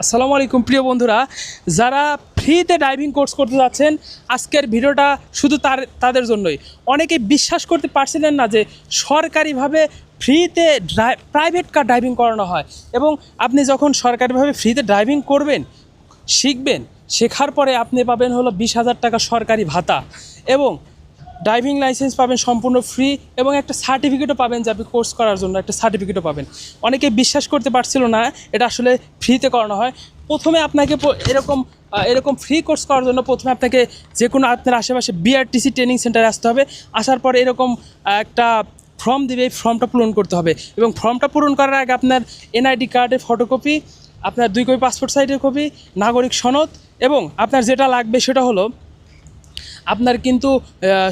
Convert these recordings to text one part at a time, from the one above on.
আসসালামু আলাইকুম প্রিয় বন্ধুরা, যারা ফ্রিতে ড্রাইভিং কোর্স করতে যাচ্ছেন আজকের ভিডিওটা শুধু তাদের জন্যই। অনেকে বিশ্বাস করতে পারছিলেন না যে সরকারিভাবে ফ্রিতে প্রাইভেট কার ড্রাইভিং করানো হয়, এবং আপনি যখন সরকারিভাবে ফ্রিতে ড্রাইভিং করবেন, শিখবেন, শেখার পরে আপনি পাবেন হলো 20,000 টাকা সরকারি ভাতা, এবং ড্রাইভিং লাইসেন্স পাবেন সম্পূর্ণ ফ্রি, এবং একটা সার্টিফিকেটও পাবেন যে আপনি কোর্স করার জন্য একটা সার্টিফিকেটও পাবেন। অনেকে বিশ্বাস করতে পারছিল না এটা আসলে ফ্রিতে করানো হয়। প্রথমে আপনাকে এরকম ফ্রি কোর্স করার জন্য প্রথমে আপনাকে যে কোনো আপনার আশেপাশে বিআরটিসি ট্রেনিং সেন্টারে আসতে হবে। আসার পরে এরকম একটা ফর্ম দিবে, এই ফর্মটা পূরণ করতে হবে, এবং ফর্মটা পূরণ করার আগে আপনার এনআইডি কার্ডের ফটোকপি, আপনার 2 কপি পাসপোর্ট সাইজের কপি, নাগরিক সনদ, এবং আপনার যেটা লাগবে সেটা হলো আপনার কিন্তু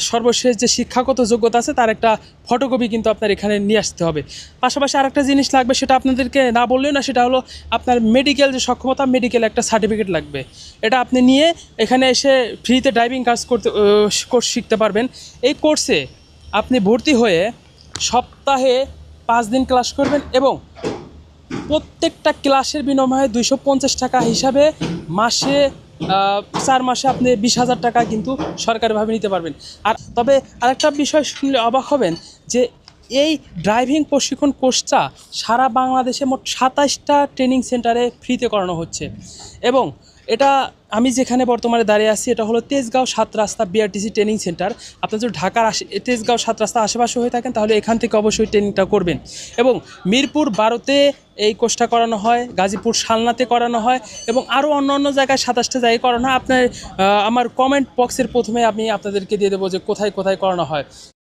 সর্বশেষ যে শিক্ষাগত যোগ্যতা আছে তার একটা ফটোকপি কিন্তু আপনার এখানে নিয়ে আসতে হবে। পাশাপাশি আরেকটা জিনিস লাগবে, সেটা আপনাদেরকে না বললেও না, সেটা হলো আপনার মেডিকেল যে সক্ষমতা, মেডিকেল একটা সার্টিফিকেট লাগবে। এটা আপনি নিয়ে এখানে এসে ফ্রিতে ড্রাইভিং কোর্স শিখতে পারবেন। এই কোর্সে আপনি ভর্তি হয়ে সপ্তাহে 5 দিন ক্লাস করবেন, এবং প্রত্যেকটা ক্লাসের বিনিময়ে 250 টাকা হিসাবে মাসে 4 মাসে আপনি 20,000 টাকা কিন্তু সরকারিভাবে নিতে পারবেন। আর তবে আরেকটা বিষয় শুনলে অবাক হবেন যে এই ড্রাইভিং প্রশিক্ষণ কোর্সটা সারা বাংলাদেশে মোট 27টা ট্রেনিং সেন্টারে ফ্রিতে করানো হচ্ছে, এবং এটা আমি যেখানে বর্তমানে দাঁড়িয়ে আছি এটা হলো তেজগাঁও 7 রাস্তা বিআরটিসি ট্রেনিং সেন্টার। আপনার যদি ঢাকার তেজগাঁও 7 রাস্তা আশেপাশে হয়ে থাকেন তাহলে এখান থেকে অবশ্যই ট্রেনিংটা করবেন। এবং মিরপুর 12তে এই কোর্সটা করানো হয়, গাজীপুর শালনাতে করানো হয়, এবং আরও অন্য জায়গায় 27টা জায়গায় করানো হয়। আপনার আমার কমেন্ট বক্সের প্রথমে আমি আপনাদেরকে দিয়ে দেবো যে কোথায় কোথায় করানো হয়।